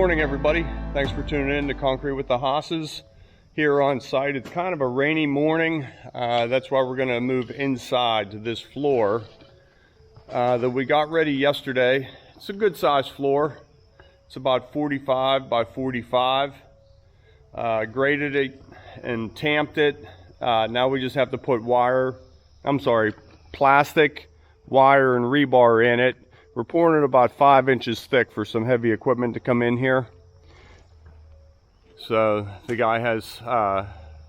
morning, everybody. Thanks for tuning in to Concrete with the Hosses here on site. It's kind of a rainy morning. That's why we're going to move inside to this floor that we got ready yesterday. It's a good size floor. It's about 45 by 45. Graded it and tamped it. Now we just have to put plastic, wire, and rebar in it. We're pouring it about 5 inches thick for some heavy equipment to come in here. So the guy has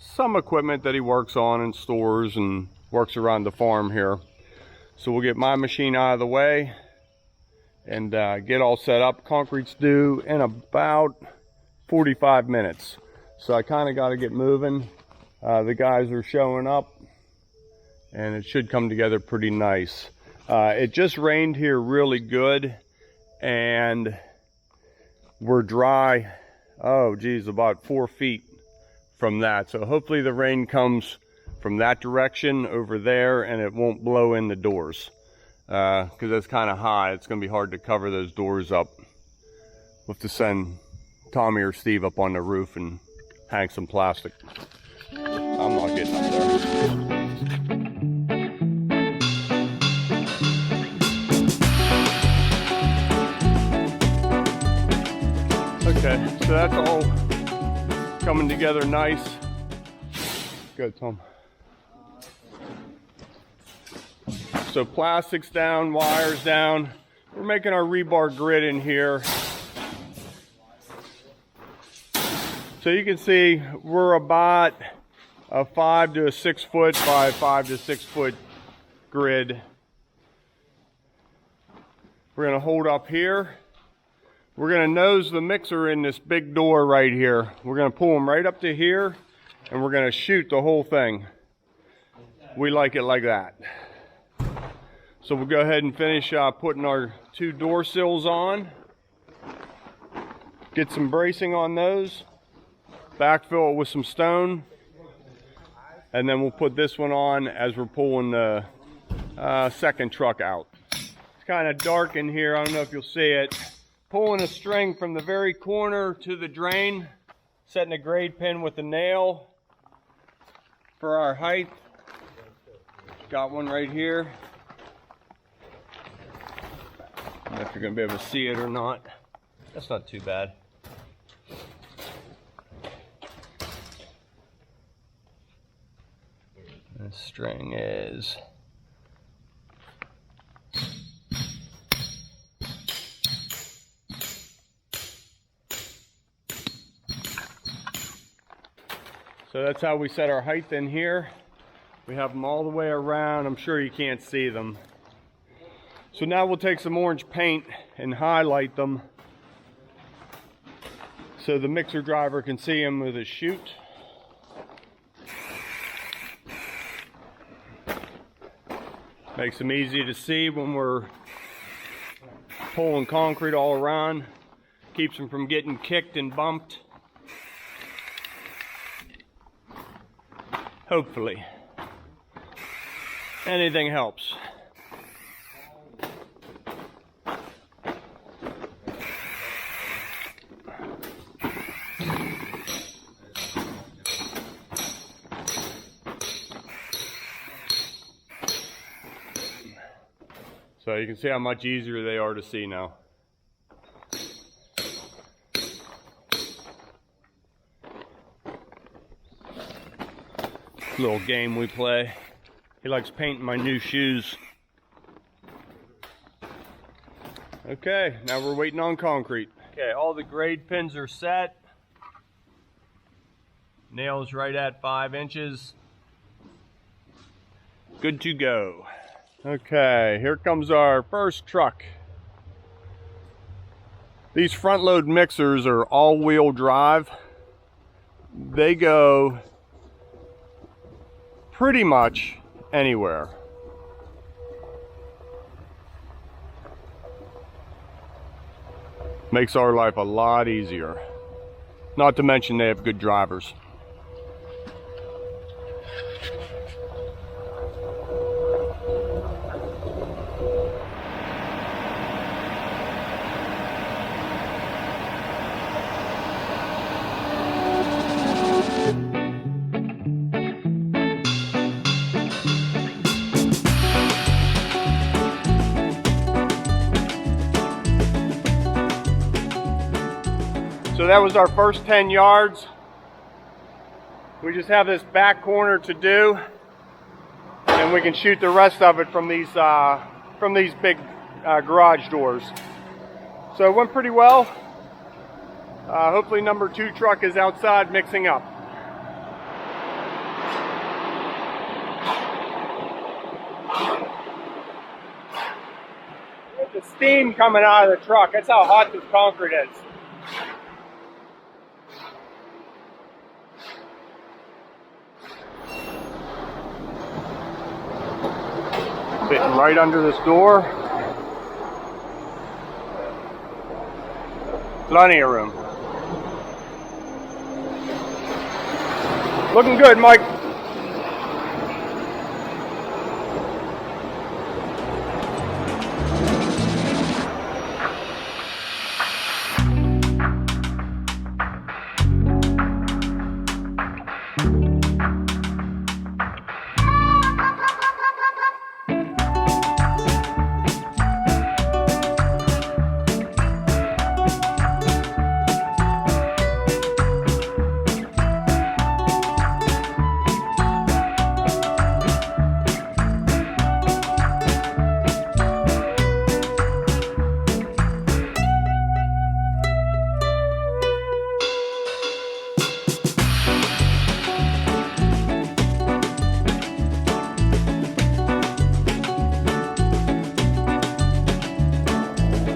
some equipment that he works on and stores and works around the farm here. So we'll get my machine out of the way and get all set up. Concrete's due in about 45 minutes. So I kind of got to get moving. The guys are showing up and it should come together pretty nice. It just rained here really good and we're dry, about 4 feet from that. So hopefully the rain comes from that direction over there and it won't blow in the doors because that's kind of high. It's going to be hard to cover those doors up. We'll have to send Tommy or Steve up on the roof and hang some plastic. I'm not getting up there. Okay, so that's all coming together nice. Good, Tom. So plastic's down, wires down. We're making our rebar grid in here. So you can see we're about a 5 to 6 foot by 5 to 6 foot grid. We're gonna hold up here. We're gonna nose the mixer in this big door right here. We're gonna pull them right up to here and we're gonna shoot the whole thing. We like it like that. So we'll go ahead and finish putting our 2 door sills on. Get some bracing on those. Backfill it with some stone. And then we'll put this one on as we're pulling the second truck out. It's kind of dark in here, I don't know if you'll see it. Pulling a string from the very corner to the drain, setting a grade pin with a nail for our height. Got one right here. I don't know if you're going to be able to see it or not. That's not too bad. The string is so that's how we set our height in here. We have them all the way around. I'm sure you can't see them. So now we'll take some orange paint and highlight them so the mixer driver can see them with his chute. Makes them easy to see when we're pulling concrete all around. Keeps them from getting kicked and bumped. Hopefully. Anything helps. So you can see how much easier they are to see now. Little game we play. He likes painting my new shoes. Okay, now we're waiting on concrete. Okay, all the grade pins are set. Nails right at 5 inches. Good to go. Okay, here comes our first truck. These front load mixers are all-wheel drive. They go pretty much anywhere. Makes our life a lot easier. Not to mention they have good drivers. So that was our first 10 yards. We just have this back corner to do, and we can shoot the rest of it from these big garage doors. So it went pretty well. Hopefully number 2 truck is outside mixing up. There's the steam coming out of the truck. That's how hot this concrete is. Fitting right under this door. Plenty of room. Looking good, Mike.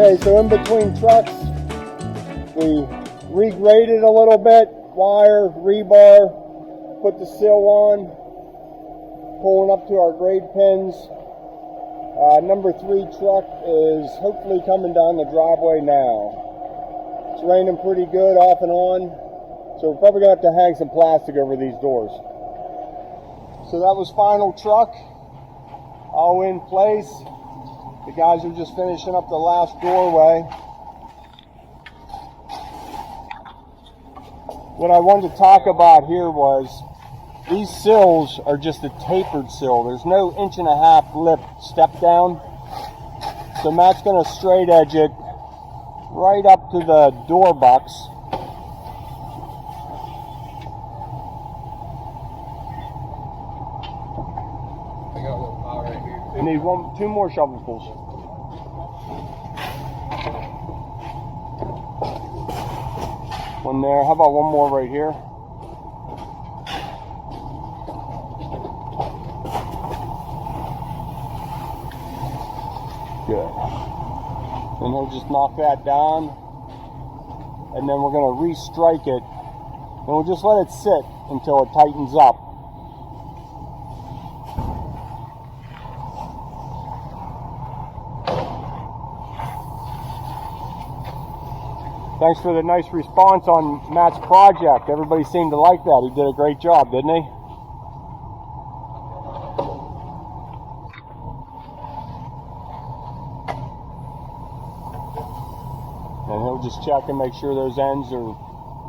Okay, so in between trucks, we regraded a little bit, wire, rebar, put the sill on, pulling up to our grade pins. Number 3 truck is hopefully coming down the driveway now. It's raining pretty good off and on, so we're probably going to have to hang some plastic over these doors. So that was final truck, all in place. The guys are just finishing up the last doorway. What I wanted to talk about here was these sills are just a tapered sill. There's no 1.5 inch lip step down. So Matt's going to straight edge it right up to the door bucks. I got a little pile right here. You need 2 more shovelfuls. One there. How about one more right here? Good. And he'll just knock that down. And then we're going to restrike it. And we'll just let it sit until it tightens up. Thanks for the nice response on Matt's project. Everybody seemed to like that. He did a great job, didn't he? And he'll just check and make sure those ends are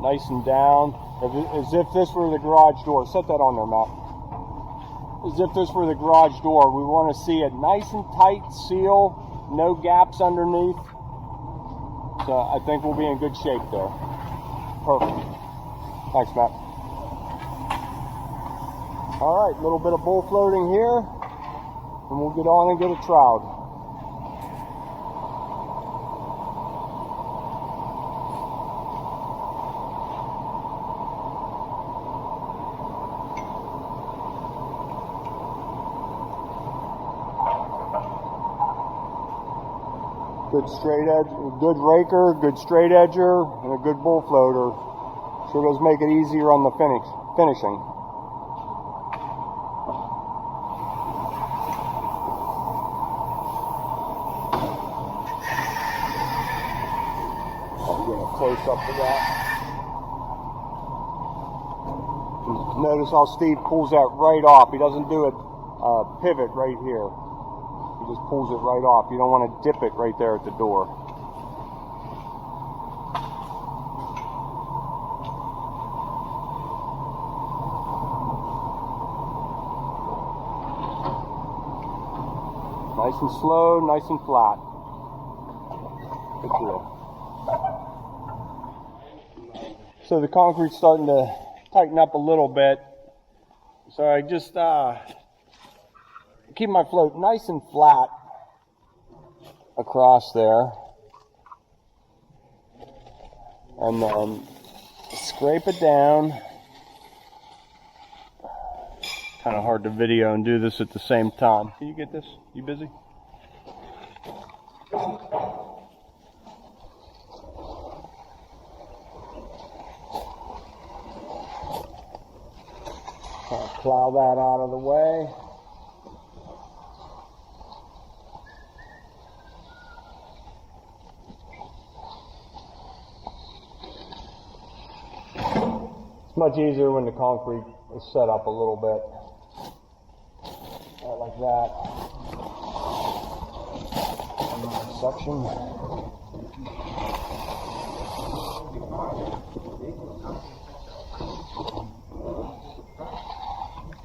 nice and down. As if this were the garage door. Set that on there, Matt. As if this were the garage door. We want to see it nice and tight, seal, no gaps underneath. So I think we'll be in good shape there. Perfect. Thanks, Matt. All right, a little bit of bull floating here, and we'll get on and get a trowel. Good straight edge, good raker, good straight edger, and a good bull floater. Sure does make it easier on the finishing. I'll get a close up to that. Notice how Steve pulls that right off. He doesn't do a pivot right here. He just pulls it right off. You don't want to dip it right there at the door. Nice and slow, nice and flat. Good deal. So the concrete's starting to tighten up a little bit. So I just keep my float nice and flat across there. And then scrape it down. Kind of hard to video and do this at the same time. Can you get this? You busy? Plow that out of the way. It's much easier when the concrete is set up a little bit. Like that. Section.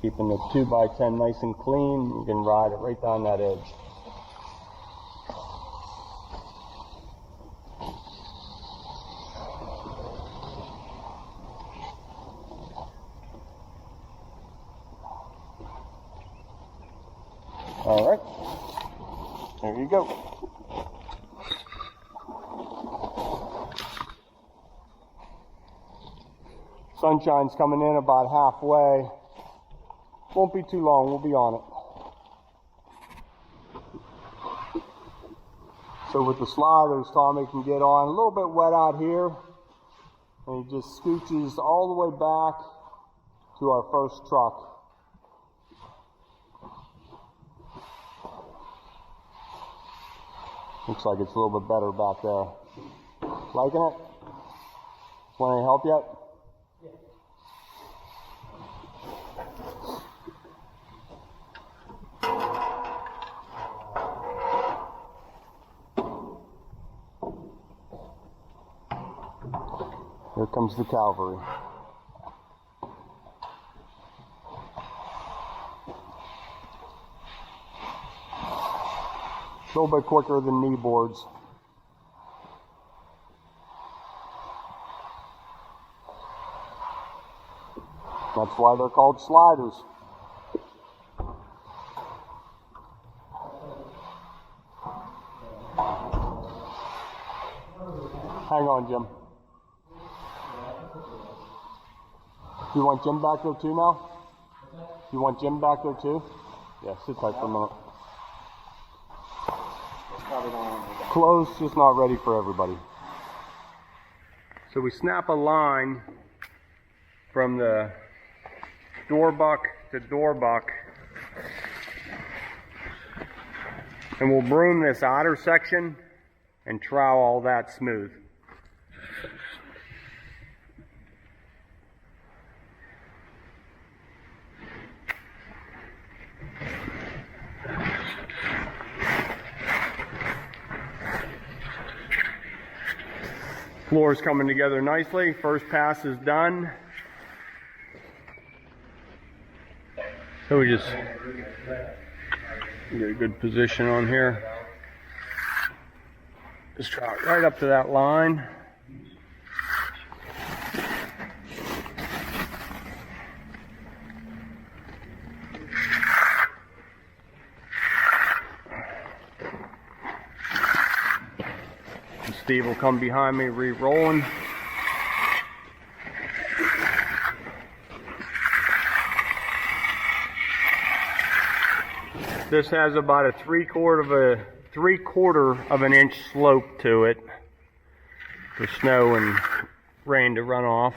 Keeping the 2x10 nice and clean, you can ride it right down that edge. All right, there you go. Sunshine's coming in about halfway. Won't be too long, we'll be on it. So with the sliders, Tommy can get on. A little bit wet out here, and he just scooches all the way back to our first truck. Looks like it's a little bit better back there. Liking it? Want any help yet? Here comes the cavalry. A little bit quicker than knee boards. That's why they're called sliders. Hang on, Jim. You want Jim back there too now? You want Jim back there too? Yeah, sit tight for a minute. Close, just not ready for everybody. So we snap a line from the door buck to door buck, and we'll broom this outer section and trowel all that smooth. Floor's coming together nicely. First pass is done. So we just get a good position on here. Just trot right up to that line. Steve will come behind me re-rolling. This has about a three-quarter of an inch slope to it for snow and rain to run off.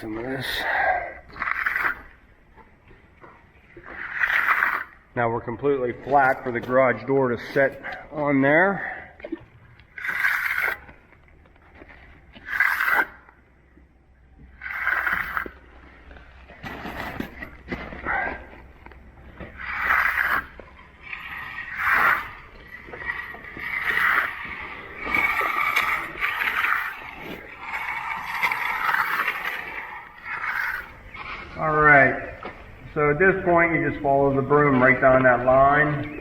Some of this. Now we're completely flat for the garage door to sit on there. All right, so at this point you just follow the broom right down that line.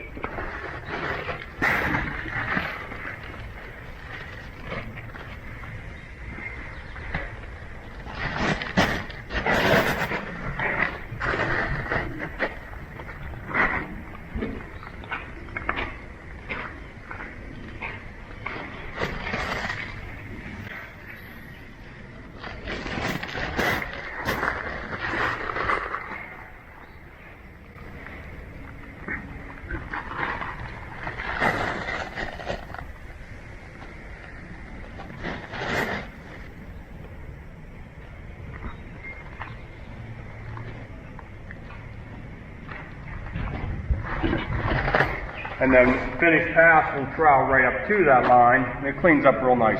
And then finished pass will trowel right up to that line, and it cleans up real nice.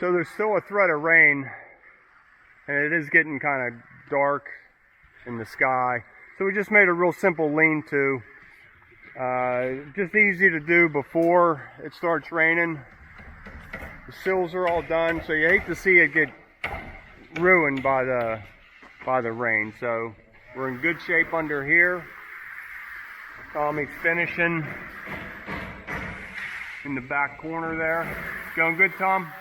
So there's still a threat of rain, and it is getting kind of dark in the sky. So we just made a real simple lean-to. Just easy to do before it starts raining. The sills are all done, so you hate to see it get ruined by the rain. So we're in good shape under here. Tommy's finishing in the back corner there. Going good, Tom?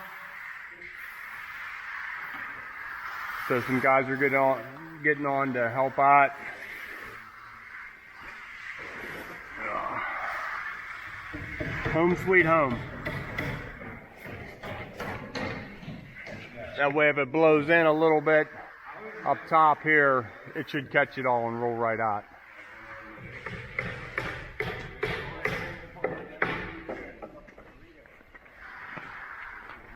So some guys are getting on to help out. Home sweet home. That way if it blows in a little bit up top here, it should catch it all and roll right out.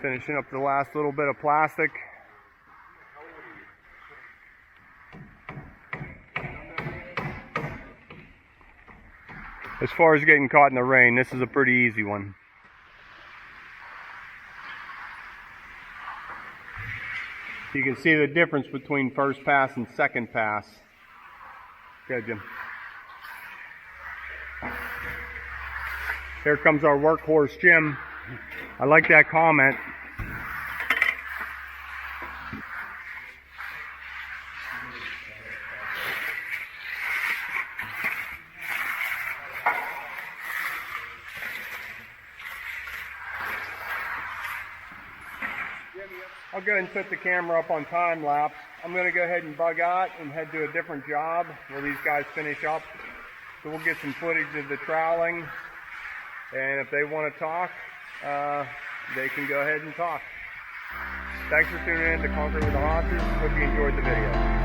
Finishing up the last little bit of plastic. As far as getting caught in the rain, this is a pretty easy one. You can see the difference between first pass and second pass. Good, Jim. Here comes our workhorse, Jim. I like that comment. I'll go ahead and set the camera up on time lapse. I'm going to go ahead and bug out and head to a different job where these guys finish up. So we'll get some footage of the troweling, and if they want to talk, they can go ahead and talk. Thanks for tuning in to Conquer with the Haunches. Hope you enjoyed the video.